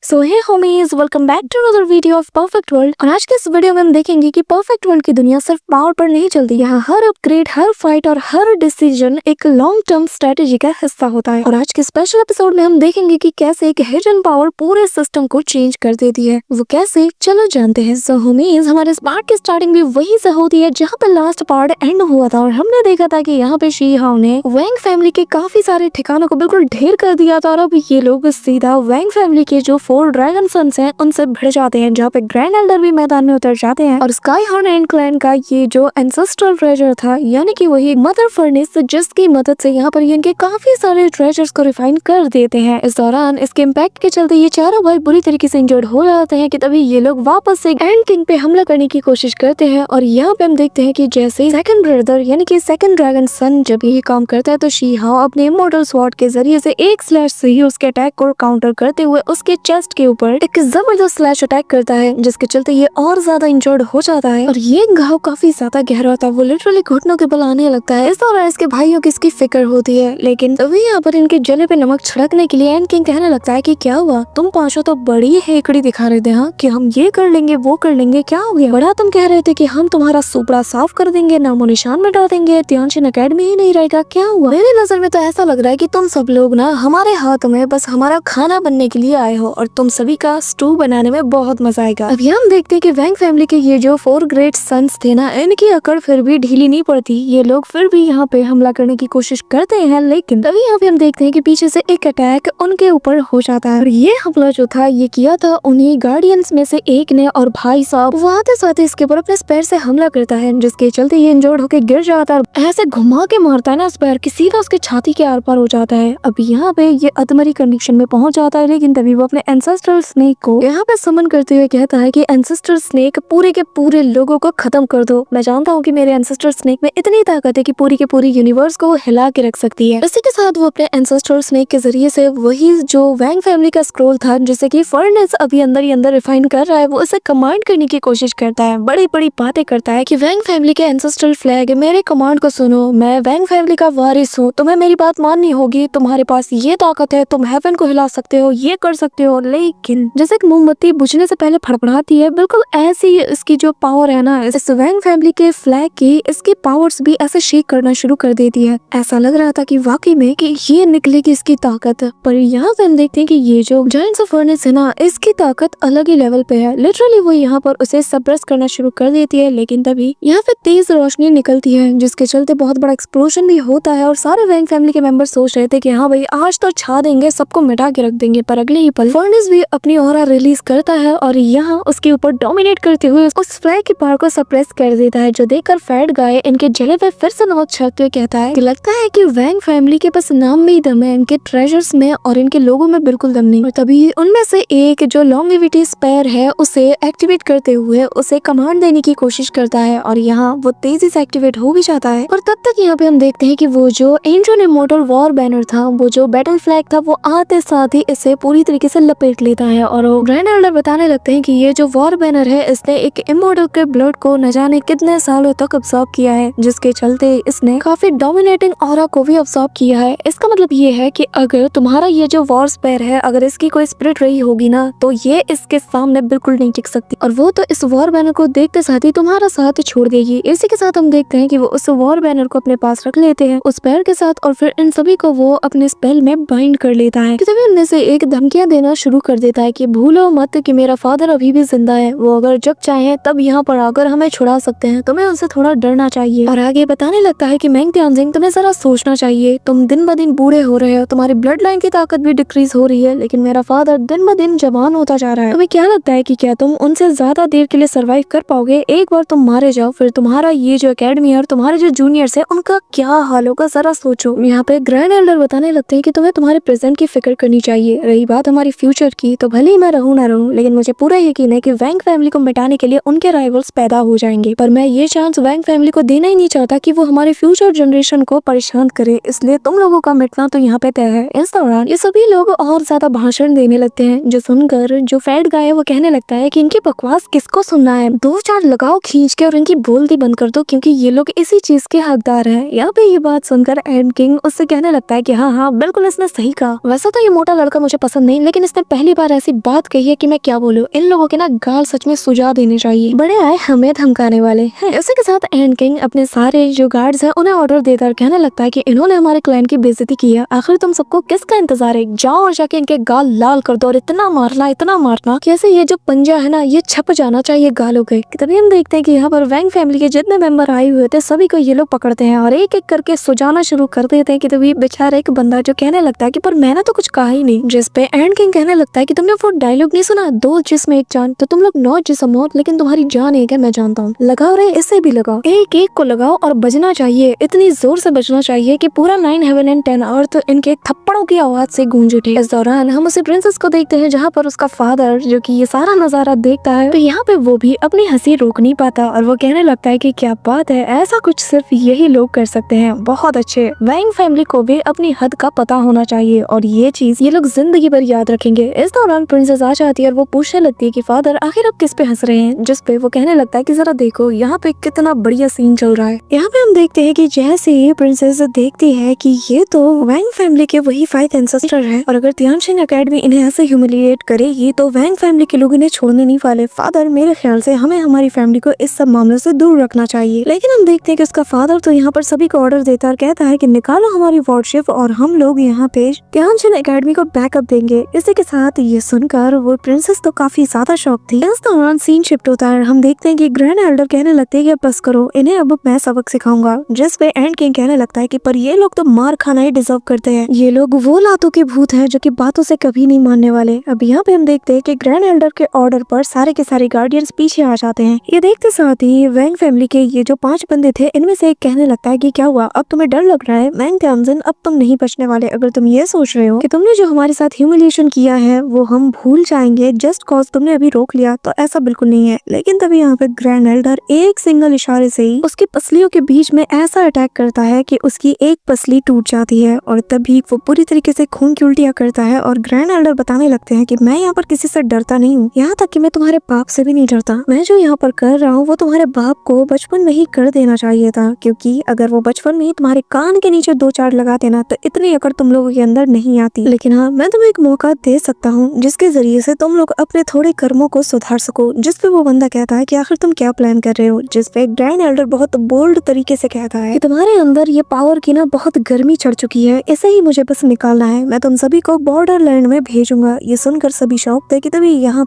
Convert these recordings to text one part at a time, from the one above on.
So hey homies, welcome back to another video of perfect world. और आज के इस वीडियो में हम देखेंगे कि परफेक्ट वर्ल्ड की दुनिया सिर्फ पावर पर नहीं चलती। यहाँ हर अपग्रेड, हर फाइट और हर डिसीजन एक लॉन्ग टर्म स्ट्रेटेजी का हिस्सा होता है। और आज के स्पेशल एपिसोड में हम देखेंगे कि कैसे एक हिडन पावर पूरे सिस्टम को चेंज कर देती है। वो कैसे, चलो जानते हैं। सो होमीज, हमारे इस पार्ट की स्टार्टिंग भी वही से होती है जहाँ पे लास्ट पार्ट एंड हुआ था। और हमने देखा था कि यहाँ पे शी हाओ ने वैंग फैमिली के काफी सारे ठिकानों को बिल्कुल ढेर कर दिया था। और अब ये लोग सीधा वैंग फैमिली के जो 4 ड्रैगन सन्स हैं उनसे भिड़ जाते हैं, जहाँ पे ग्रैंड एल्डर भी मैदान में उतर जाते हैं। और स्काई हॉर्न एंड क्लैन का ये जो एंसेस्ट्रल ट्रेजर था, यानी कि वही मदर फर्नेस, जिसकी मदद से यहाँ पर इनके काफी सारे ट्रेजर्स को रिफाइन कर देते हैं। इस दौरान इसके इम्पैक्ट के चलते ये चारों भाई बुरी तरीके से इंजर्ड हो जाते हैं कि तभी ये लोग वापस से एंड किंग पे हमला करने की कोशिश करते हैं। और यहाँ पे हम देखते हैं कि जैसे सेकंड ब्रदर यानी कि सेकंड ड्रैगन सन जब ये काम करता है तो शी हाओ अपने इमॉर्टल स्वॉर्ड के जरिए से एक स्लैश से ही उसके अटैक को काउंटर करते हुए उसके चेस्ट के ऊपर एक जबरदस्त स्लैश अटैक करता है, जिसके चलते ये और ज्यादा इंजर्ड हो जाता है। और ये घाव काफी ज्यादा गहरा था, वो लिटरली घुटनों के बल आने लगता है। इस दौरान इसके भाइयों की इसकी फिक्र होती है, लेकिन तभी यहाँ पर इनके जले पे नमक छिड़कने के लिए एंड किंग कहने लगता है कि क्या हुआ, तुम पांचों तो बड़ी हेकड़ी दिखा रहे थे हाँ, कि हम ये कर लेंगे वो कर लेंगे, क्या हो गया? बड़ा तुम कह रहे थे कि हम तुम्हारा सुपड़ा साफ कर देंगे, नामो निशान मिटा देंगे, त्यानचिन अकेडमी ही नहीं रहेगा, क्या हुआ? मेरी नजर में तो ऐसा लग रहा है कि तुम सब लोग ना हमारे हाथ में बस हमारा खाना बनने के लिए आए हो और तुम सभी का स्टू बनाने में बहुत मजा आएगा। अब हम देखते हैं कि वैंग फैमिली के ये जो 4 ग्रेट सन्स थे ना, इनकी अकड़ फिर भी ढीली नहीं पड़ती। ये लोग फिर भी यहाँ पे हमला करने की कोशिश करते हैं, लेकिन तभी यहाँ पे हम देखते हैं कि पीछे से एक अटैक उनके ऊपर हो जाता है। और ये हमला जो था ये किया था उन्हीं गार्डियंस में से एक ने, और भाई साहब वो आते साथ इसके ऊपर अपने स्पैर से हमला करता है, जिसके चलते ये इंजर्ड होकर गिर जाता है। ऐसे घुमा के मारता है ना स्पैर कि सीधा उसके छाती के आर पार हो जाता है। अब यहाँ पे ये अधमरी कंडीशन में पहुंच जाता है, लेकिन तभी वो अपने एंसेस्ट्रल स्नेक को यहाँ पे समन करते हुए कहता है कि एंसेस्ट्रल स्नेक पूरे के पूरे लोगों को खत्म कर दो। मैं जानता हूँ कि मेरे एंसेस्ट्रल स्नेक में इतनी ताकत है कि पूरी के पूरी यूनिवर्स को हिला के रख सकती है। इसी के साथ वो अपने एंसेस्ट्रल स्नेक के जरिए से वही जो वैंग फैमिली का स्क्रोल था, जिसे कि फर्नेस अभी अंदर ही अंदर रिफाइन कर रहा है, वो उसे कमांड करने की कोशिश करता है। बड़ी बड़ी बातें करता है कि वैंग फैमिली के एंसेस्ट्रल फ्लैग, मेरे कमांड को सुनो, मैं वैंग फैमिली का वारिस हूँ, तुम्हें मेरी बात माननी होगी, तुम्हारे पास ये ताकत है, तुम हेवन को हिला सकते हो, ये कर सकते हो। लेकिन जैसे कि मोमबत्ती बुझने से पहले फड़फड़ाती है, बिल्कुल ऐसी इसकी जो पावर है ना इस वैंग फैमिली के फ्लैग की, इसकी पावर्स भी ऐसे शेक करना शुरू कर देती है। ऐसा लग रहा था कि वाकई में कि ये निकलेगी इसकी ताकत। पर यहाँ पे हम देखते हैं कि ये जो जायंट्स ऑफ फर्नेस है ना, इसकी ताकत अलग ही लेवल पे है। लिटरली वो यहाँ पर उसे सप्रेस करना शुरू कर देती है, लेकिन तभी यहाँ पे तेज रोशनी निकलती है, जिसके चलते बहुत बड़ा एक्सप्लोजन भी होता है। और सारे वैंग फैमिली के मेंबर सोच रहे थे कि हाँ भाई आज तो छा देंगे, सबको मिटा के रख देंगे। पर अगले ही पल फर्नेस भी अपनी ऑरा रिलीज करता है और यहाँ उसके ऊपर डोमिनेट करते हुए उस फ्लैग की पावर को सप्रेस कर देता है, जो देखकर फैट गाय इनके जले पे फिर से नमक छिड़कते हुए कहता है कि लगता है कि वैंग फैमिली के बस नाम में ही दम है, इनके ट्रेजर्स में और इनके लोगों में बिल्कुल दम नहीं। और तभी उनमें से एक जो लॉन्गेविटी स्पेयर है उसे एक्टिवेट करते हुए उसे कमांड देने की कोशिश करता है, और यहाँ वो तेजी से एक्टिवेट हो भी जाता है। और तब तक यहाँ पे हम देखते हैं कि वो जो एंशिएंट इमॉर्टल वॉर बैनर था, वो जो बैटल फ्लैग था, वो आते साथ ही इसे पूरी तरीके से लपेट लेता है। और वो ग्रैंड एल्डर बताने लगते हैं कि ये जो वॉर बैनर है इसने एक इमॉर्टल के ब्लड को न जाने कितने सालों तक अब्सॉर्ब किया है, जिसके चलते इसने काफी डोमिनेटिंग ऑरा को भी अब्सॉर्ब किया है। इसका मतलब ये है कि अगर तुम्हारा ये जो वॉर स्पेयर है, अगर इसकी कोई स्पिरिट रही होगी ना, तो ये इसके सामने बिल्कुल नहीं टिक सकती, और वो तो इस वॉर बैनर को देखते साथ ही तुम्हारा साथ छोड़ देगी। इसी के साथ हम देखते हैं कि वो उस वॉर बैनर को अपने पास रख लेते हैं उस स्पेयर के साथ, और फिर इन सभी को वो अपने स्पेल में बाइंड कर लेता है। तभी उनमें से एक धमकियां देना शुरू कर देता है कि भूलो मत कि मेरा फादर अभी भी जिंदा है, वो अगर जब चाहे तब यहाँ पर आकर हमें छुड़ा सकते हैं, तुम्हें उनसे थोड़ा डरना चाहिए। और आगे बताने लगता है कि मेंग त्यानजिंग, तुम्हें जरा सोचना चाहिए, तुम दिन ब दिन बूढ़े हो रहे हो, तुम्हारी ब्लड लाइन की ताकत भी डिक्रीज हो रही है, लेकिन मेरा फादर दिन ब दिन जवान होता जा रहा है। तुम्हें क्या लगता है कि क्या तुम उनसे ज्यादा देर के लिए सर्वाइव कर पाओगे? एक बार तुम मारे जाओ, फिर तुम्हारा ये जो अकेडमी है और तुम्हारे जो जूनियर्स है उनका क्या हाल होगा, जरा सोचो। यहाँ पे ग्रैंड एल्डर बताने लगते हैं कि तुम्हें तुम्हारे प्रेजेंट की फिक्र करनी चाहिए। रही बात हमारी फ्यूचर की, तो भले ही मैं रहूं ना रहूं, लेकिन मुझे पूरा यकीन है कि वैंग फैमिली को मिटाने के लिए उनके राइवल्स पैदा हो जाएंगे। पर मैं ये चांस वैंग फैमिली को देना ही नहीं चाहता कि वो हमारे फ्यूचर जनरेशन को परेशान करे, इसलिए तुम लोगों का मिटना तो यहाँ पे तय है। इस दौरान ये सभी लोग और ज्यादा भाषण देने लगते हैं, जो सुनकर जो फैट गाय है वो कहने लगता है कि इनकी बकवास किसको सुनना है, 2-4 लगाओ खींच के और इनकी बोलती बंद कर दो, क्योंकि ये लोग इसी चीज के हकदार हैं। यहाँ पे ये बात सुनकर एंड किंग उससे कहने लगता है कि हाँ हाँ बिल्कुल इसने सही कहा, वैसे तो ये मोटा लड़का मुझे पसंद नहीं, लेकिन इसने पहली बार ऐसी बात कही है कि मैं क्या बोलूं। इन लोगों के ना गाल सच में सुझा देने चाहिए, बड़े आए हमें धमकाने वाले हैं। इसी के साथ एंड किंग अपने सारे जो गार्ड्स हैं उन्हें ऑर्डर देता है और कहने लगता है कि इन्होंने हमारे क्लैन की बेइज्जती की है, आखिर तुम सबको किसका इंतजार है, जाओ और जाके इनके गाल लाल कर दो और इतना मारना कैसे ये जो पंजा है ना ये छप जाना चाहिए गालों के। तभी हम देखते हैं कि यहाँ पर वैंग फैमिली के जितने मेंबर आए हुए थे सभी को ये लोग पकड़ते हैं और एक एक करके सुझाना शुरू कर देते हैं। कि तभी बेचारा एक बंदा जो कहने लगता है कि पर मैंने तो कुछ कहा ही नहीं, जिस पे एंड किंग कहने लगता है कि तुमने वो डायलॉग नहीं सुना, दो जिस्म एक जान, तो तुम लोग 9 जिस्म हो लेकिन तुम्हारी जान एक है, मैं जानता हूँ। लगाओ रे, इसे भी लगाओ, एक एक को लगाओ और बजना चाहिए, इतनी जोर से बजना चाहिए कि पूरा 9 हेवन एंड 10 अर्थ इनके थप्पड़ों की आवाज से गूंज उठे। इस दौरान हम उसे प्रिंसेस को देखते हैं जहाँ पर उसका फादर जो कि ये सारा नजारा देखता है, तो यहाँ पे वो भी अपनी हंसी रोक नहीं पाता और वो कहने लगता है कि क्या बात है, ऐसा कुछ सिर्फ यही लोग कर सकते हैं, बहुत अच्छे। वैंग फैमिली को भी अपनी हद का पता होना चाहिए और ये चीज ये लोग जिंदगी भर याद रखेंगे। इस दौरान प्रिंसेस आ जाती है और वो पूछने लगती है कि फादर आखिर आप किस पे हंस रहे हैं, जिस पे वो कहने लगता है कि जरा देखो यहाँ पे कितना बढ़िया सीन चल रहा है। यहाँ पे हम देखते हैं कि जैसे ही प्रिंसेस देखती है कि ये तो वैंग फैमिली के वही 5 एंसेस्टर है और अगर तियानशिन एकेडमी इन्हें ऐसे ह्यूमिलिएट करेगी तो वैंग फैमिली के लोग इन्हें छोड़ने नहीं वाले। फादर मेरे ख्याल से हमें हमारी फैमिली को इस सब मामलों से दूर रखना चाहिए। लेकिन हम देखते हैं कि उसका फादर तो यहाँ पर सभी को ऑर्डर देता है और कहता है कि निकालो हमारी वॉरशिप और हम लोग यहाँ पे तियानशिन एकेडमी को बैकअप देंगे। इसी के साथ ये सुनकर वो प्रिंसेस तो काफी ज्यादा शॉक थी। इस दौरान सीन शिफ्ट होता है, हम देखते हैं कि ग्रैंड एल्डर कहने लगते हैं कि बस करो, इन्हें अब मैं सबक सिखाऊंगा। जिस पे एंड किंग कहने लगता है कि पर ये लोग तो मार खाना ही डिजर्व करते हैं, ये लोग वो लातों के भूत हैं जो कि बातों से कभी नहीं मानने वाले। अब यहाँ पे हम देखते हैं कि ग्रैंड एल्डर के ऑर्डर पर सारे के सारे गार्डियंस पीछे आ जाते हैं। ये देखते साथ ही वैंग फैमिली के ये जो 5 बंदे थे इनमें से एक कहने लगता है कि क्या हुआ, अब तुम्हें डर लग रहा है? वैंग त्यामजिन अब तुम नहीं बचने वाले। अगर तुम ये सोच रहे हो कि तुमने जो हमारे साथ ह्यूमिलिएशन किया है वो हम भूल जाएंगे जस्ट कॉज तुमने अभी रोक लिया, तो ऐसा बिल्कुल नहीं है। लेकिन तभी यहाँ पे ग्रैंड एल्डर एक सिंगल इशारे से ही उसकी पसलियों के बीच में ऐसा अटैक करता है कि उसकी एक पसली टूट जाती है और तभी वो पूरी तरीके से खून की उल्टियां करता है और ग्रैंड एल्डर बताने लगते हैं कि मैं यहाँ पर किसी से डरता नहीं हूँ, यहाँ तक कि मैं तुम्हारे बाप से भी नहीं डरता। मैं जो यहाँ पर कर रहा हूँ वो तुम्हारे बाप को बचपन में ही कर देना चाहिए था, क्योंकि अगर वो बचपन में ही तुम्हारे कान के नीचे 2 चार लगा देना तो इतनी अकड़ तुम लोगों के अंदर नहीं आती। लेकिन हाँ, मैं तुम्हें एक मौका दे सकता हूँ जिसके जरिए से तुम लोग अपने थोड़े कर्मों को सुधार सको। जिस पे वो बंदा कहता है कि आखिर तुम क्या प्लान कर रहे हो, जिस पे ग्रैंड एल्डर बहुत बोल्ड तरीके से कहता है कि तुम्हारे अंदर ये पावर की ना बहुत गर्मी चढ़ चुकी है, इसे ही मुझे बस निकालना है, मैं तुम सभी को बॉर्डरलैंड में भेजूंगा। ये सुनकर सभी शौक थे कि तभी यहाँ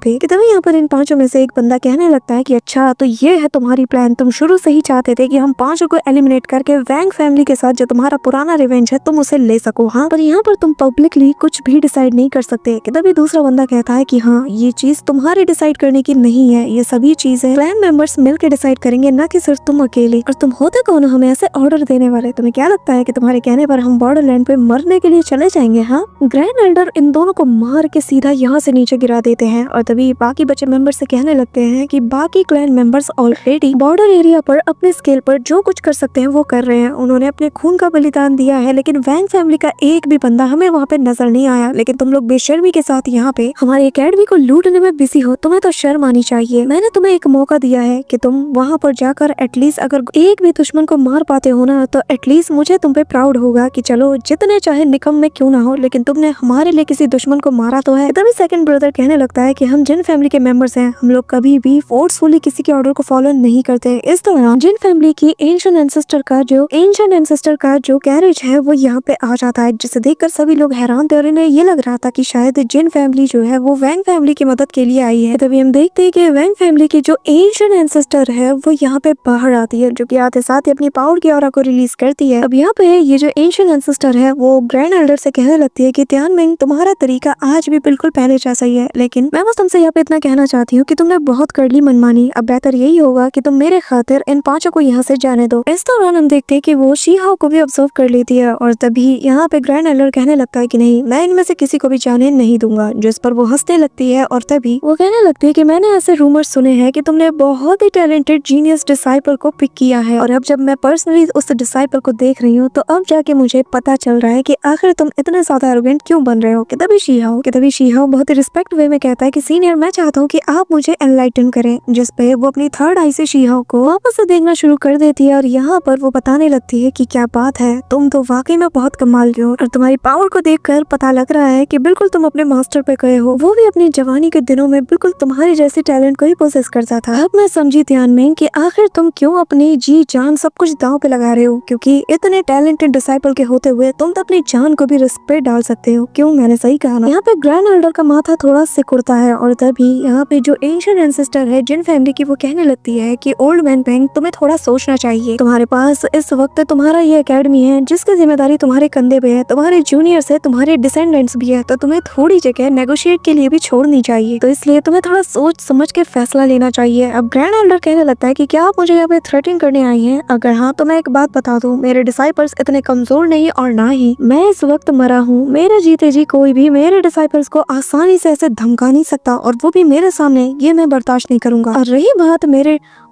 पर इन 5 में से एक बंदा कहने लगता है कि अच्छा तो ये है तुम्हारी प्लान, तुम शुरू से ही चाहते थे कि हम 5 को एलिमिनेट करके वैंग फैमिली के साथ जो तुम्हारा पुराना रिवेंज है तुम उसे ले सको। हाँ, पर यहाँ पर तुम पब्लिकली कुछ भी डिसाइड नहीं कर सकते। कि तभी दूसरा बंदा कहता है कि हाँ, ये चीज तुम्हारे डिसाइड करने की नहीं है, ये सभी चीजें क्लैन मेंबर्स मिलकर डिसाइड करेंगे, ना कि सिर्फ तुम अकेले। और तुम होते कौन हो हमें ऐसे ऑर्डर देने वाले? तुम्हें क्या लगता है कि तुम्हारे कहने पर हम बॉर्डरलैंड पे मरने के लिए चले जाएंगे? हाँ, ग्रैंड एल्डर इन दोनों को मार के सीधा यहाँ से नीचे गिरा देते हैं और तभी बाकी बचे मेंबर से कहने लगते हैं कि बाकी clan members already border area पर अपने स्केल पर जो कुछ कर सकते हैं वो कर रहे हैं। उन्होंने अपने खून का बलिदान दिया है, लेकिन वैंग फैमिली का एक भी बंदा हमें वहाँ पे नजर नहीं आया। लेकिन तुम लोग बेशर्मी के साथ यहाँ पे हमारी एकेडमी को लूटने में बिजी हो, तुम्हें तो शर्म आनी चाहिए। मैंने तुम्हें एक मौका दिया है कि तुम वहाँ पर जाकर एटलीस्ट अगर एक भी दुश्मन को मार पाते हो ना, तो एटलीस्ट मुझे तुम पे प्राउड होगा कि चलो जितने चाहे निकम में क्यों ना हो, लेकिन तुमने हमारे लिए किसी दुश्मन को मारा तो है। तभी सेकंड ब्रदर कहने लगता है कि हम जिन फैमिली के मेंबर्स हैं हम लोग कभी भी फोर्सफुली किसी के ऑर्डर को फॉलो नहीं करते। इस दौरान जिन फैमिली की एंशिएंट एंसेस्टर का जो कैरेज है वो यहाँ पे आ जाता है, जिसे देखकर सभी लोग हैरान थे और इन्हें ये लग रहा था कि शायद जिन फैमिली जो है वो वैंग फैमिली की मदद के लिए आई है। तभी हम देखते हैं कि वैंग फैमिली की जो एंशिएंट एंसेस्टर है वो यहाँ पे बाहर आती है, जो कि आते साथ ही अपनी पावर की ऑरा को रिलीज करती है। अब यहाँ पे ये जो एंशिएंट एंसेस्टर है वो ग्रैंड एल्डर से कहने लगती है कि तियानमिंग, तुम्हारा तरीका आज भी बिल्कुल पहले जैसा ही है, लेकिन मैं बस तुमसे यहाँ पे इतना कहना चाहती हूँ कि तुमने बहुत कर ली मनमानी। अब बेहतर यही होगा कि तुम मेरे खातिर इन 5 को यहाँ से जाने दो। इस दौरान हम देखते हैं कि वो शीहाओ को भी ऑब्जर्व कर लेती है और तभी यहाँ पे ग्रैंड एल्डर कहने लगता है कि नहीं, मैं इनमें से किसी को भी जाने नहीं दूंगा। जिस पर वो हंसने लगती है और तभी वो कहने लगती है कि मैंने ऐसे रूमर सुने हैं कि तुमने बहुत ही टैलेंटेड जीनियस डिसाइपल को पिक किया है, और अब जब मैं पर्सनली उस डिसाइपल को देख रही हूँ तो अब जाके मुझे पता चल रहा है कि आखिर तुम इतना ज्यादा एरोगेंट क्यों बन रहे हो। कि तभी शीहाओ बहुत ही रिस्पेक्ट वे में कहता है कि सीनियर, मैं चाहता हूँ कि आप मुझे एनलाइटन करें। जिस पे वो अपनी थर्ड आई से शीहाओ को वापस से देखना शुरू कर देती है और यहाँ पर वो बताने लगती है कि क्या बात है, तुम तो वाकई में बहुत कमाल के हो और तुम्हारी पावर को देखकर पता लग रहा है कि बिल्कुल तुम अपने माँ मास्टर पे गए हो, वो भी अपनी जवानी के दिनों में बिल्कुल तुम्हारी जैसी टैलेंट को ही पोसेस करता था। अब मैं समझी ध्यान में कि आखिर तुम क्यों अपनी जी जान सब कुछ दांव पे लगा रहे हो, क्योंकि इतने टैलेंटेड डिसाइपल के होते हुए तुम तो अपनी जान को भी रिस्क पे डाल सकते हो। क्यों, मैंने सही कहा ना? यहाँ पे ग्रैंड एल्डर का माथा थोड़ा सिकुड़ता है और तभी यहाँ पे जो एंशिएंट एंसेस्टर है जिन फैमिली की, वो कहने लगती है कि ओल्ड मैन पेंग, तुम्हें थोड़ा सोचना चाहिए। तुम्हारे पास इस वक्त तुम्हारा ये एकेडमी है जिसकी जिम्मेदारी तुम्हारे कंधे पे है, तुम्हारे जूनियर्स है, तुम्हारे डिसेंडेंट्स भी है, तो तुम्हें थोड़ी जगह नेगोशिएट के लिए भी छोड़नी चाहिए। तो इसलिए तुम्हें थोड़ा सोच समझ के फैसला लेना चाहिए। अब ग्रैंड एल्डर कहने लगता है कि क्या आप मुझे यहाँ पे थ्रेटिंग करने आई हैं? अगर हाँ तो मैं एक बात बता दूं, मेरे डिसाइपल्स इतने कमजोर नहीं और ना ही मैं इस वक्त मरा हूँ। मेरे जीते जी कोई भी मेरे डिसाइपल्स को आसानी से ऐसे धमका नहीं सकता, और वो भी मेरे सामने, ये मैं बर्दाश्त नहीं करूंगा।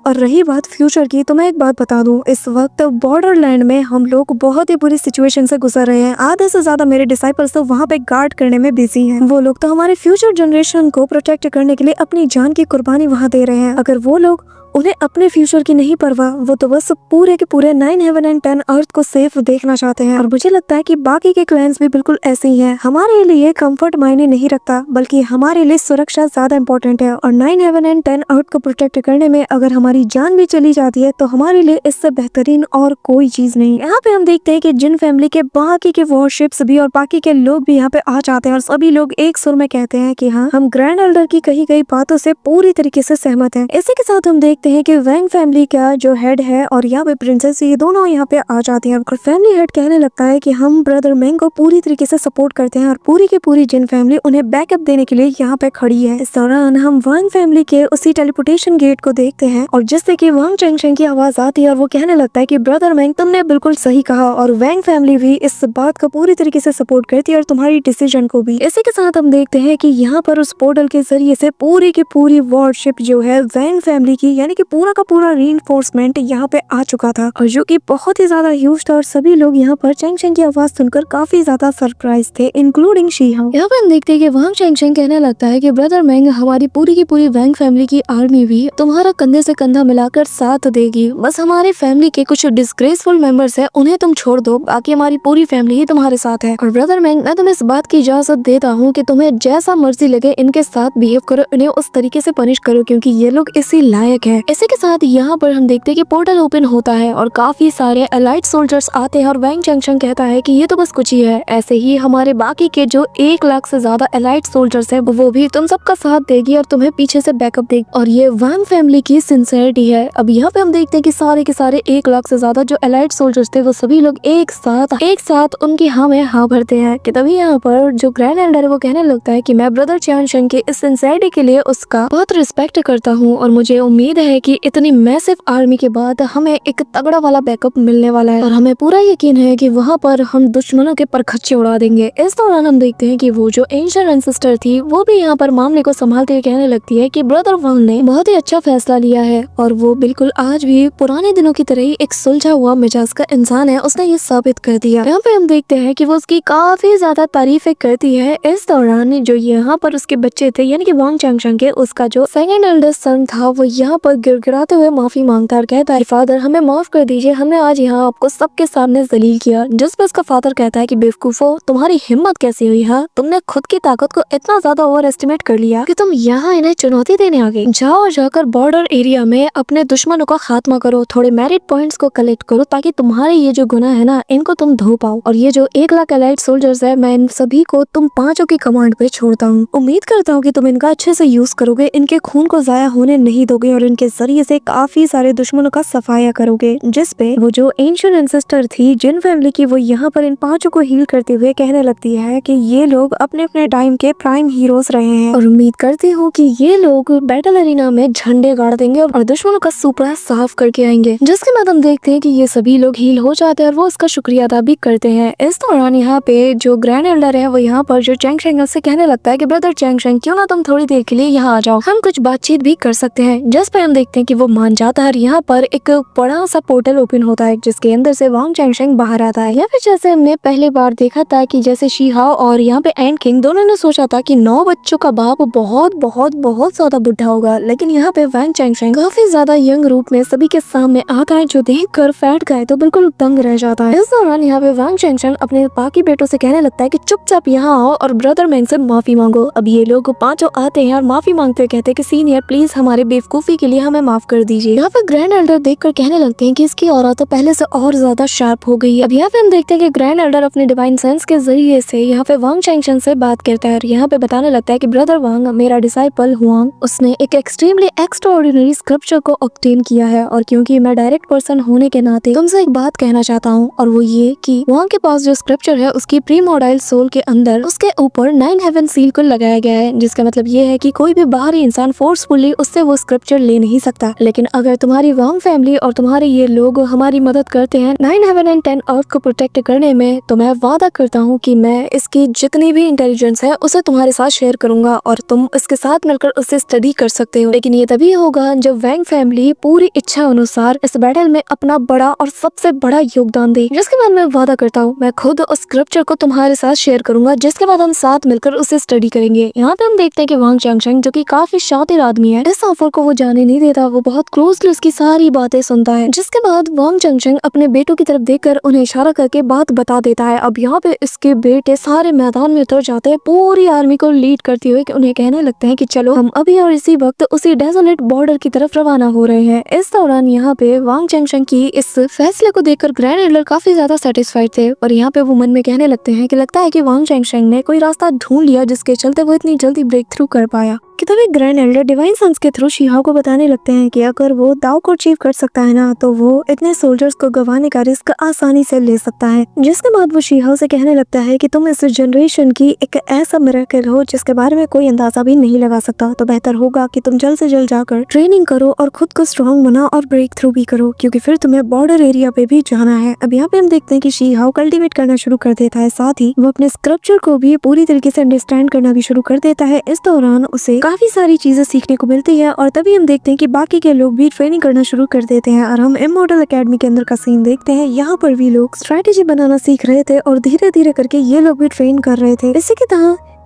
और रही बात फ्यूचर की, तो मैं एक बात बता दूं, इस वक्त बॉर्डरलैंड में हम लोग बहुत ही बुरी सिचुएशन से गुजर रहे हैं। आधे से ज्यादा मेरे डिसाइपल्स तो वहाँ पे गार्ड करने में बिजी हैं। वो लोग तो हमारे फ्यूचर जनरेशन को प्रोटेक्ट करने के लिए अपनी जान की कुर्बानी वहाँ दे रहे हैं। अगर वो लोग, उन्हें अपने फ्यूचर की नहीं परवाह, वो तो बस पूरे के पूरे 9 हेवन एंड 10 अर्थ को सेफ देखना चाहते हैं। और मुझे लगता है कि बाकी के क्लैंस भी बिल्कुल ऐसे ही हैं। हमारे लिए कंफर्ट मायने नहीं रखता, बल्कि हमारे लिए सुरक्षा ज्यादा इंपॉर्टेंट है। और 9 हेवन एंड 10 अर्थ को प्रोटेक्ट करने में अगर हमारी जान भी चली जाती है तो हमारे लिए इससे बेहतरीन और कोई चीज नहीं। यहाँ पे हम देखते हैं कि जिन फैमिली के बाकी के वॉरशिप्स भी और बाकी के लोग भी यहाँ पे आ जाते हैं और सभी लोग एक सुर में कहते हैं कि हाँ, हम ग्रैंड एल्डर की कही गई बातों से पूरी तरीके से सहमत हैं। इसी के साथ हम देखते हैं कि वैंग फैमिली का जो हेड है और यहाँ पे प्रिंसेस, ये दोनों यहाँ पे आ जाती हैं। और फैमिली हेड कहने लगता है कि हम ब्रदर मेंग को पूरी तरीके से सपोर्ट करते हैं और पूरी की पूरी जिन फैमिली उन्हें बैकअप देने के लिए यहाँ पे खड़ी है। इस दौरान हम वांग फैमिली के उसी टेलीपोर्टेशन गेट को देखते हैं और जिससे कि वांग चेंगशेंग की आवाज आती है और वो कहने लगता है कि ब्रदर मेंग, तुमने बिल्कुल सही कहा, और वैंग फैमिली भी इस बात को पूरी तरीके से सपोर्ट करती है और तुम्हारी डिसीजन को भी। इसी के साथ हम देखते हैं कि यहाँ पर उस पोर्टल के जरिए से पूरी की पूरी वॉरशिप जो है वैंग फैमिली की, यानी कि पूरा का पूरा रीइंफोर्समेंट यहाँ पे आ चुका था, और जो कि बहुत ही ज्यादा ह्यूज था। और सभी लोग यहाँ पर चेंगशेंग की आवाज सुनकर काफी ज्यादा सरप्राइज थे, इंक्लूडिंग शीहा। यहाँ पे हम देखते हैं कि वांग चेंगशेंग कहने लगता है कि ब्रदर मेंग, हमारी पूरी की पूरी वैंग फैमिली की आर्मी भी तुम्हारा कंधे से कंधा मिलाकर साथ देगी। बस हमारी फैमिली के कुछ डिस्ग्रेसफुल मेंबर्स है, उन्हें तुम छोड़ दो, बाकी हमारी पूरी फैमिली ही तुम्हारे साथ है। और ब्रदर मेंग, मैं तुम्हें इस बात की इजाजत देता हूँ कि तुम्हें जैसा मर्जी लगे इनके साथ बिहेव करो, इन्हें उस तरीके से पनिश करो, क्योंकि ये लोग इसी लायक है। इसी के साथ यहाँ पर हम देखते हैं कि पोर्टल ओपन होता है और काफी सारे एलाइट सोल्जर्स आते हैं और वैंग चेंगशेंग कहता है कि ये तो बस कुछ ही है, ऐसे ही हमारे बाकी के जो 1 लाख से ज्यादा एलाइट सोल्जर्स हैं वो भी तुम सबका साथ देगी और तुम्हें पीछे से बैकअप देगी, और ये वांग फैमिली की सिंसियरिटी है। अब यहाँ पे हम देखते हैं कि सारे के सारे 1 लाख से ज्यादा जो एलाइट सोल्जर्स थे वो सभी लोग एक साथ उनकी हाँ में हाँ भरते हैं। कि तभी यहाँ पर जो ग्रैंड एल्डर है वो कहने लगता है कि मैं ब्रदर चेंगशेंग के इस सिंसियरिटी के लिए उसका बहुत रिस्पेक्ट करता हूँ, और मुझे उम्मीद है कि इतनी मैसिव आर्मी के बाद हमें एक तगड़ा वाला बैकअप मिलने वाला है, और हमें पूरा यकीन है कि वहाँ पर हम दुश्मनों के परखच्चे उड़ा देंगे। इस दौरान हम देखते हैं कि वो जो एंशिएंट एंसेस्टर थी वो भी यहाँ पर मामले को संभालते हुए कहने लगती है कि ब्रदर वांग ने बहुत ही अच्छा फैसला लिया है, और वो बिल्कुल आज भी पुराने दिनों की तरह ही एक सुलझा हुआ मिजाज का इंसान है, उसने ये साबित कर दिया। यहाँ पे हम देखते हैं कि वो उसकी काफी ज्यादा तारीफें करती है। इस दौरान जो यहाँ पर उसके बच्चे थे, यानी कि वांग चेंगशेंग के, उसका जो सेकंड एल्डेस्ट सन था, वो यहाँ पर गिड़गिड़ाते हुए माफी मांगता और कहता है, फादर हमें माफ कर दीजिए, हमने आज यहाँ आपको सबके सामने जलील किया। जिस पर उसका फादर कहता है कि बेवकूफो, तुम्हारी हिम्मत कैसी हुई है, तुमने खुद की ताकत को इतना ज्यादा ओवर एस्टिमेट कर लिया कि तुम यहाँ इन्हें चुनौती देने आ गई। जाओ और जाकर बॉर्डर एरिया में अपने दुश्मनों का खात्मा करो, थोड़े मेरिट पॉइंट्स को कलेक्ट करो, ताकि तुम्हारे ये जो गुनाह है ना, इनको तुम धो पाओ। और ये जो 1 लाख एलाइट सोल्जर्स है, मैं इन सभी को तुम 5 की कमांड पे छोड़ता हूँ। उम्मीद करता हूँ कि तुम इनका अच्छे से यूज करोगे, इनके खून को जाया होने नहीं दोगे, और इनके जरिए से काफी सारे दुश्मनों का सफाया करोगे। जिस पे वो जो एंशिएंट एंसेस्टर थी जिन फैमिली की, वो यहाँ पर इन 5 को हील करते हुए कहने लगती है कि ये लोग अपने अपने टाइम के प्राइम हीरोज रहे हैं, और उम्मीद करती हूँ कि ये लोग बैटल एरिना में झंडे गाड़ देंगे और दुश्मनों का सुपड़ा साफ करके आएंगे। जिसके बाद हम देखते हैं कि ये सभी लोग हील हो जाते हैं और वो उसका शुक्रिया अदा भी करते हैं। इस दौरान यहाँ पे जो ग्रैंड एल्डर है वो यहाँ पर जो चेंगशेंग से कहने लगता है कि ब्रदर चेंगशेंग, क्यों ना तुम थोड़ी देर के लिए यहाँ आ जाओ, हम कुछ बातचीत भी कर सकते हैं। जिस पे हम देखते हैं कि वो मान जाता है। यहाँ पर एक बड़ा सा पोर्टल ओपन होता है जिसके अंदर से वांग चैंगशेंग बाहर आता है। या फिर जैसे हमने पहली बार देखा था कि जैसे शी हाओ और यहाँ पे एंड किंग दोनों ने सोचा था कि 9 बच्चों का बाप बहुत बहुत बहुत ज्यादा बुढ़ा होगा, लेकिन यहाँ पे वांग चैंगशेंग काफी ज्यादा यंग रूप में सभी के सामने आता है, जो देख कर फैट गाय तो बिल्कुल दंग रह जाता है। इस दौरान यहाँ पे वांग चैंगशेंग अपने बाकी बेटों से कहने लगता है कि चुपचाप यहाँ आओ और ब्रदर मैंग से माफी मांगो। अब ये लोग पांचों आते हैं और माफी मांगते हुए कहते हैं कि सीनियर प्लीज हमारे बेवकूफी के लिए हमें माफ कर दीजिए। यहाँ पे ग्रैंड एल्डर देखकर कहने लगते हैं कि इसकी औरत तो पहले से और ज्यादा शार्प हो गई है। अब यहाँ पे हम देखते हैं कि ग्रैंड एल्डर अपने डिवाइन सेंस के जरिए से यहाँ पे वांग चैंगशेंग से बात करता है और यहाँ पे बताने लगता है कि ब्रदर वांग, मेरा डिसाइपल हुआंग, उसने एक एक्सट्रीमली एक्स्ट्राऑर्डिनरी स्क्रिप्चर को ऑब्टेन किया है और क्योंकि मैं डायरेक्ट पर्सन होने के नाते तुमसे एक बात कहना चाहता हूँ, और वो ये कि वांग के पास जो स्क्रिप्चर है उसकी प्रीमोडाइल सोल के अंदर उसके ऊपर 9 हेवन सील को लगाया गया है, जिसका मतलब ये है कि कोई भी बाहरी इंसान फोर्सफुली उससे वो स्क्रिप्चर ले नहीं सकता। लेकिन अगर तुम्हारी वांग फैमिली और तुम्हारे ये लोग हमारी मदद करते हैं 9 हेवन एंड 10 अर्थ को प्रोटेक्ट करने में, तो मैं वादा करता हूँ कि मैं इसकी जितनी भी इंटेलिजेंस है उसे तुम्हारे साथ शेयर करूंगा और तुम इसके साथ मिलकर उसे स्टडी कर सकते हो। लेकिन ये तभी होगा जब वांग फैमिली पूरी इच्छा अनुसार इस बैटल में अपना बड़ा और सबसे बड़ा योगदान दे, जिसके बाद मैं वादा करता हूँ मैं खुद उस स्क्रिप्चर को तुम्हारे साथ शेयर करूंगा, जिसके बाद हम साथ मिलकर उसे स्टडी करेंगे। यहाँ पे हम देखते हैं कि वांग चैंगशेंग जो कि काफी शातिर आदमी है, इस ऑफर को वो जाने नहीं देता, वो बहुत क्लोजली उसकी सारी बातें सुनता है। जिसके बाद वांग चैंगशेंग अपने बेटों की तरफ देखकर उन्हें इशारा करके बात बता देता है। अब यहाँ पे इसके बेटे सारे मैदान में उतर जाते हैं, पूरी आर्मी को लीड करते हुए उन्हें कहने लगते हैं कि चलो हम अभी और इसी वक्त उसी डेजोलेट बॉर्डर की तरफ रवाना हो रहे हैं। इस दौरान यहाँ पे वांग चैंगशेंग की इस फैसले को देखकर ग्रैंड एल्डर काफी ज्यादा सेटिस्फाइड थे और यहाँ पे वो मन में कहने लगते हैं कि लगता है कि वांग चैंगशेंग ने कोई रास्ता ढूंढ लिया जिसके चलते वो इतनी जल्दी ब्रेक थ्रू कर पाया। कि तभी ग्रैंड एल्डर डिवाइन सन्स के थ्रू शी हाओ को बताने लगते हैं कि अगर वो दाव को अचीव कर सकता है ना, तो वो इतने सोल्जर्स को गंवाने का रिस्क आसानी से ले सकता है। जिसके बाद वो शी हाओ से कहने लगता है कि तुम इस जनरेशन की एक ऐसा मिरेकल हो जिसके बारे में कोई अंदाजा भी नहीं लगा सकता, तो बेहतर होगा कि तुम जल्द से जल्द जाकर ट्रेनिंग करो और खुद को स्ट्रॉन्ग बनाओ और ब्रेक थ्रू भी करो, क्योंकि फिर तुम्हें बॉर्डर एरिया पे भी जाना है। अब यहाँ पे हम देखते हैं कि शी हाओ कल्टिवेट करना शुरू कर देता है, साथ ही वो अपने स्क्रिप्चर को भी पूरी तरीके से अंडरस्टैंड करना भी शुरू कर देता है। इस दौरान उसे काफी सारी चीजें सीखने को मिलती है और तभी हम देखते हैं कि बाकी के लोग भी ट्रेनिंग करना शुरू कर देते हैं और हम इमॉर्टल एकेडमी के अंदर का सीन देखते हैं। यहाँ पर भी लोग स्ट्रेटेजी बनाना सीख रहे थे और धीरे धीरे करके ये लोग भी ट्रेन कर रहे थे।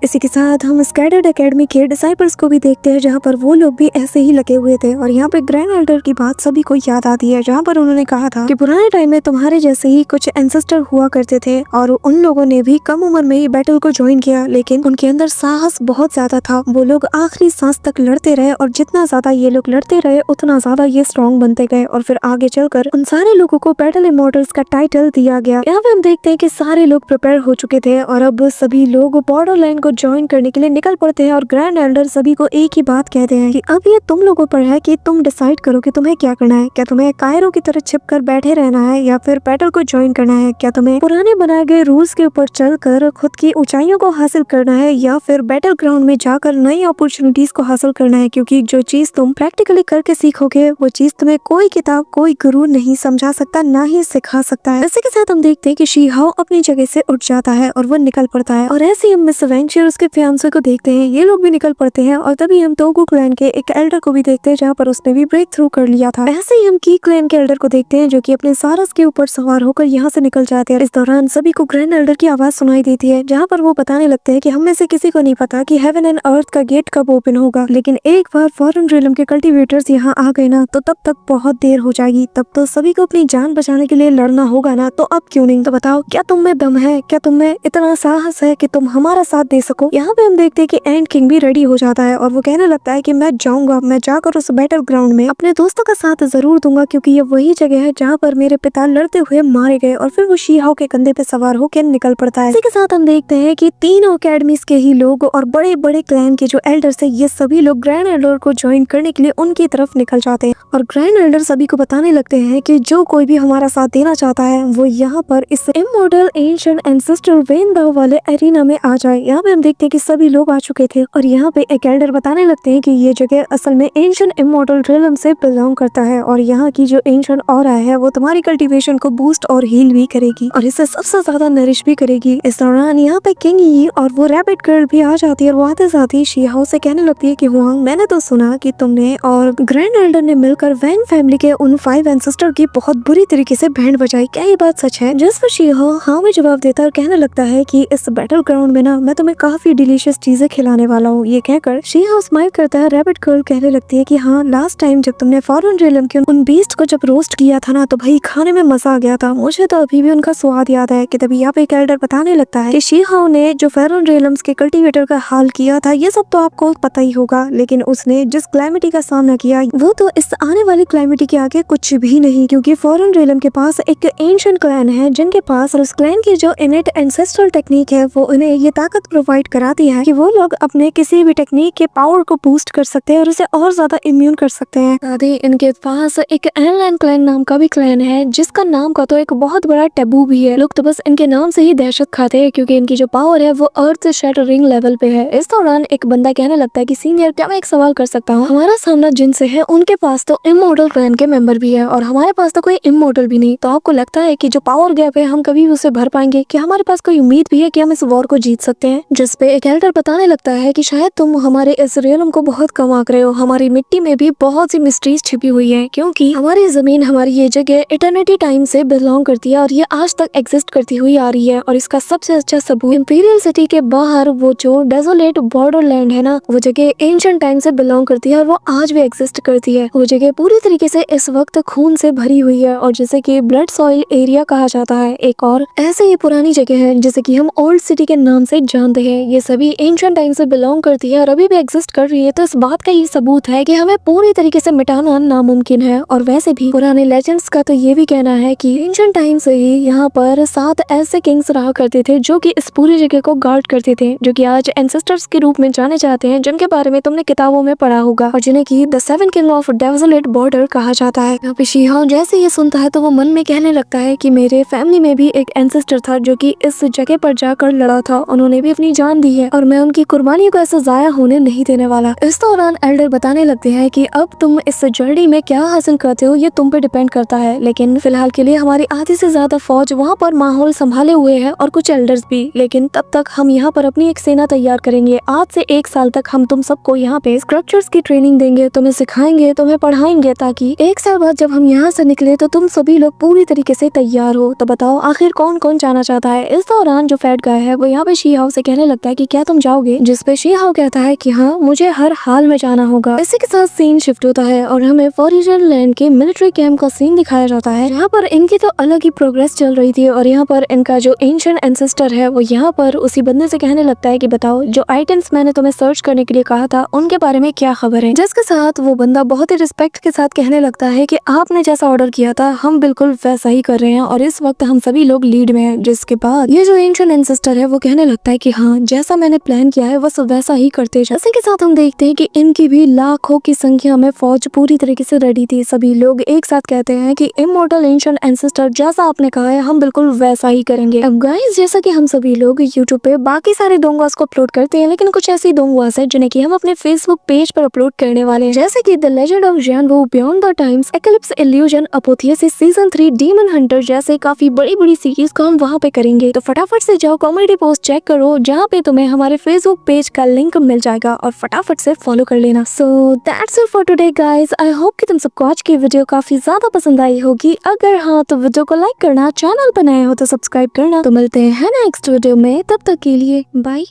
इसी के साथ हम स्कैटर्ड एकेडमी के डिसाइपल्स को भी देखते हैं, जहाँ पर वो लोग भी ऐसे ही लगे हुए थे और यहाँ पे ग्रैंड एल्डर की बात सभी को याद आती है, जहाँ पर उन्होंने कहा था कि पुराने टाइम में तुम्हारे जैसे ही कुछ एंसेस्टर हुआ करते थे और उन लोगों ने भी कम उम्र में ही बैटल को ज्वाइन किया, लेकिन उनके अंदर साहस बहुत ज्यादा था। वो लोग आखिरी सांस तक लड़ते रहे और जितना ज्यादा ये लोग लड़ते रहे उतना ज्यादा ये स्ट्रॉन्ग बनते गए और फिर आगे चलकर उन सारे लोगों को बैटल इमॉर्टल्स का टाइटल दिया गया। यहाँ पे हम देखते हैं कि सारे लोग प्रिपेयर हो चुके थे और अब सभी लोग बॉर्डरलैंड को ज्वाइन करने के लिए निकल पड़ते हैं और ग्रैंड एल्डर सभी को एक ही बात कहते हैं कि अब ये तुम लोगों पर है कि तुम डिसाइड करो कि तुम्हें क्या करना है। क्या तुम्हें कायरो की तरह छिपकर बैठे रहना है या फिर बैटल को ज्वाइन करना है? क्या तुम्हें पुराने बनाए गए रूल्स के ऊपर चलकर खुद की ऊंचाइयों को हासिल करना है या फिर बैटल ग्राउंड में जाकर नई अपॉर्चुनिटीज को हासिल करना है? क्योंकि जो चीज तुम प्रैक्टिकली करके सीखोगे वो चीज तुम्हें कोई किताब कोई गुरु नहीं समझा सकता, ना ही सिखा सकता है। इसी के साथ हम देखते हैं कि शी हाओ अपनी जगह से उठ जाता है और वो निकल पड़ता है और ऐसे ही हम मिस वेंग शी और उसके फियांसे को देखते हैं, ये लोग भी निकल पड़ते हैं और तभी हम तोगू क्लैन के एक एल्डर को भी देखते हैं जहाँ पर उसने भी ब्रेक थ्रू कर लिया था। ऐसे ही हम की क्लैन के एल्डर को देखते हैं जो कि अपने सारस के ऊपर सवार होकर यहाँ से निकल जाते हैं। इस दौरान सभी को ग्रैंड एल्डर की आवाज सुनाई देती है जहाँ पर वो बताने लगते हैं कि हम में से किसी को नहीं पता कि हेवन एंड अर्थ का गेट कब ओपन होगा, लेकिन एक बार फॉरेन रिलम के कल्टीवेटर्स यहाँ आ गए ना तो तब तक बहुत देर हो जाएगी, तब तो सभी को अपनी जान बचाने के लिए लड़ना होगा ना, तो अब क्यों नहीं? तो बताओ क्या तुम में दम है, क्या तुम में इतना साहस है कि तुम हमारा साथ दे सको? यहाँ पे हम देखते हैं कि एंड किंग भी रेडी हो जाता है और वो कहने लगता है कि मैं जाऊंगा, मैं जाकर उस बैटल ग्राउंड में अपने दोस्तों का साथ जरूर दूंगा, क्योंकि ये वही जगह है जहाँ पर मेरे पिता लड़ते हुए मारे गए। और फिर वो शी हाओ के कंधे पे सवार होकर निकल पड़ता है। इसी के साथ हम देखते हैं कि तीनों अकेडमीज के ही लोग और बड़े बड़े क्लैन के जो एल्डर्स है ये सभी लोग ग्रैंड एल्डर को ज्वाइन करने के लिए उनकी तरफ निकल जाते हैं और ग्रैंड एल्डर सभी को बताने लगते हैं कि जो कोई भी हमारा साथ देना चाहता है वो यहाँ पर इस इमॉर्टल एंशिएंट एंसेस्टर वेन दाव वाले एरिना में आ जाए। यहाँ पे पे हम देखते हैं कि सभी लोग आ चुके थे और यहाँ पे एक एल्डर बताने लगते हैं कि ये जगह असल में एंशिएंट इमॉर्टल रियल्म से बिलोंग करता है और यहाँ की जो एंशिएंट ऑरा है वो तुम्हारी कल्टीवेशन को बूस्ट और हील भी करेगी और इससे सबसे ज्यादा नरिश भी करेगी। इस दौरान यहाँ पे किंग यी और वो रैबिट गर्ल भी आ जाती है और वो आते साथ ही शी हाउ से कहने लगती है कि हुआंग, मैंने तो सुना कि तुमने और ग्रैंड एल्डर ने मिलकर वैन फैमिली के उन 5 एंसेस्टर की बहुत बुरी तरीके से बैंड बजाई, क्या ये बात सच है? जिस पर शी हाउ हाँ में जवाब देता है और कहने लगता है कि इस बैटल ग्राउंड में ना मैं तुम्हें काफी डिलीशियस चीजें खिलाने वाला हूँ। ये कहकर शी हाउ स्माइल करता है। रैबिट गर्ल कहने लगती है कि हाँ, लास्ट टाइम जब तुमने फॉरेन रियल्म के उन बीस्ट को जब रोस्ट किया था ना तो भाई खाने में मजा आ गया था, मुझे तो अभी भी उनका स्वाद याद है। कि तभी यहाँ पे एक एल्डर बताने लगता है कि शी हाउ ने जो फॉरेन रियल्म्स के कल्टीवेटर का हाल किया था ये सब तो आपको पता ही होगा, लेकिन उसने जिस क्लाइमेटी का सामना किया वो तो इस आने वाली क्लाइमेटी के आगे कुछ भी नहीं, क्योंकि फॉरेन रियल्म के पास एक एंशिएंट क्लैन है जिनके पास उस क्लैन की जो इनेट एंसेस्ट्रल टेक्निक है वो उन्हें ये ताकत प्रोवाइड कराती है कि वो लोग अपने किसी भी टेक्निक के पावर को बूस्ट कर सकते हैं और उसे और ज्यादा इम्यून कर सकते हैं। साथ ही इनके पास एक एनलैंड क्लैन नाम का भी क्लैन है जिसका नाम का तो एक बहुत बड़ा टैबू भी है। लोग तो बस इनके नाम से ही दहशत खाते हैं क्योंकि इनकी जो पावर है वो अर्थ शैटरिंग लेवल पे है। इस दौरान एक बंदा कहने लगता है कि सीनियर, क्या मैं एक सवाल कर सकता हूँ? हमारा सामना जिनसे है उनके पास तो इमॉर्टल क्लैन के मेंबर भी है और हमारे पास तो कोई इमॉर्टल भी नहीं, तो आपको लगता है कि जो पावर गैप है हम कभी उसे भर पाएंगे? कि हमारे पास कोई उम्मीद भी है कि हम इस वॉर को जीत सकते हैं? जिस पे एक एल्डर बताने लगता है कि शायद तुम हमारे इस रियल्म को बहुत कम आंक रहे हो, हमारी मिट्टी में भी बहुत सी मिस्ट्रीज छिपी हुई है क्योंकि हमारी जमीन, हमारी ये जगह इटर्निटी टाइम से बिलोंग करती है और ये आज तक एग्जिस्ट करती हुई आ रही है। और इसका सबसे अच्छा सबूत इंपीरियल सिटी के बाहर वो जो डेजोलेट बॉर्डर लैंड है ना, वो जगह एंशिएंट टाइम से बिलोंग करती है और वो आज भी एग्जिस्ट करती है। वो जगह पूरी तरीके से इस वक्त खून से भरी हुई है और जैसे कि ब्लड सॉइल एरिया कहा जाता है। एक और ऐसे ही पुरानी जगह है जिसे कि हम ओल्ड सिटी के नाम से जानते हैं, ये सभी एंशिएंट टाइम से बिलोंग करती है और अभी भी एग्जिस्ट कर रही है। तो इस बात का ये सबूत है कि हमें पूरी तरीके से मिटाना नामुमकिन है। और वैसे भी पुराने लेजेंड्स का तो ये भी कहना है कि एंशिएंट टाइम से ही यहाँ पर 7 ऐसे किंग्स रहा करते थे जो कि इस पूरी जगह को गार्ड करते थे, जो कि आज एंसेस्टर्स के रूप में जाने जाते हैं, जिनके बारे में तुमने किताबों में पढ़ा होगा और जिन्हें की the 7 king of desolate border कहा जाता है। यहाँ पे शी हाउ जैसे ये सुनता है तो वो मन में कहने लगता है कि मेरे फैमिली में भी एक एंसेस्टर था जो कि इस जगह पर जाकर लड़ा था, उन्होंने भी अपनी जान दी है और मैं उनकी कुर्बानियों को ऐसा जाया होने नहीं देने वाला। इस दौरान एल्डर बताने लगते हैं कि अब तुम इस जर्नी में क्या हासिल करते हो ये तुम पे डिपेंड करता है, लेकिन फिलहाल के लिए हमारी आधी से ज्यादा फौज वहाँ पर माहौल संभाले हुए है और कुछ एल्डर्स भी, लेकिन तब तक हम यहाँ पर अपनी एक सेना तैयार करेंगे। आज से 1 साल तक हम तुम सबको यहाँ पे स्क्रप्चर्स की ट्रेनिंग देंगे, तुम्हें सिखाएंगे, तुम्हें पढ़ाएंगे, ताकि 1 साल बाद जब हम यहाँ से निकले तो तुम सभी लोग पूरी तरीके से तैयार हो। तो बताओ आखिर कौन कौन जाना चाहता है? इस दौरान जो फैट गाय है वो यहाँ पे शी हाउ से कहने लगता है कि क्या तुम जाओगे? जिस पे शी हाउ कहता है कि हाँ, मुझे हर हाल में जाना होगा। इसी के साथ सीन शिफ्ट होता है और हमें फॉरेन लैंड के मिलिट्री कैंप का सीन दिखाया जाता है। यहाँ पर इनकी तो अलग ही प्रोग्रेस चल रही थी और यहाँ पर इनका जो एंशिएंट एंसेस्टर है वो यहाँ पर उसी बंदे से कहने लगता है कि बताओ जो आइटम्स मैंने तुम्हें सर्च करने के लिए कहा था उनके बारे में क्या खबर है? जिसके साथ वो बंदा बहुत ही रिस्पेक्ट के साथ कहने लगता है कि आपने जैसा ऑर्डर किया था हम बिल्कुल वैसा ही कर रहे हैं और इस वक्त हम सभी लोग लीड में हैं। जिसके बाद ये जो एंशिएंट एंसेस्टर है वो कहने लगता है कि हाँ, जैसा मैंने प्लान किया है बस वैसा ही करते हैं। इसी के साथ हम देखते हैं कि इनकी भी लाखों की संख्या में फौज पूरी तरीके से रेडी थी। सभी लोग एक साथ कहते हैं कि इमॉर्टल एंशिएंट एंसेस्टर जैसा आपने कहा है हम बिल्कुल वैसा ही करेंगे। अब गाइस, जैसा कि हम सभी लोग यूट्यूब पे बाकी सारे डोंगवास को अपलोड करते हैं, लेकिन कुछ ऐसी डोंगवास है जिन्हें कि हम अपने फेसबुक पेज पर अपलोड करने वाले हैं, जैसे कि the legend of Jian Wu, beyond the times, eclipse illusion, apotheosis, season 3, demon hunter जैसे काफी बड़ी सीरीज को हम वहाँ पे करेंगे। तो फटाफट से जाओ कम्युनिटी पोस्ट चेक करो जहाँ पे तुम्हें हमारे फेसबुक पेज का लिंक मिल जाएगा और फटाफट से फॉलो कर लेना। So that's it for today guys. I hope कि तुम सबको आज की वीडियो काफी ज्यादा पसंद आई होगी। अगर हाँ तो वीडियो को लाइक करना, चैनल पर नए हो तो सब्सक्राइब करना। तो मिलते हैं नेक्स्ट वीडियो में, तब तक के लिए बाय।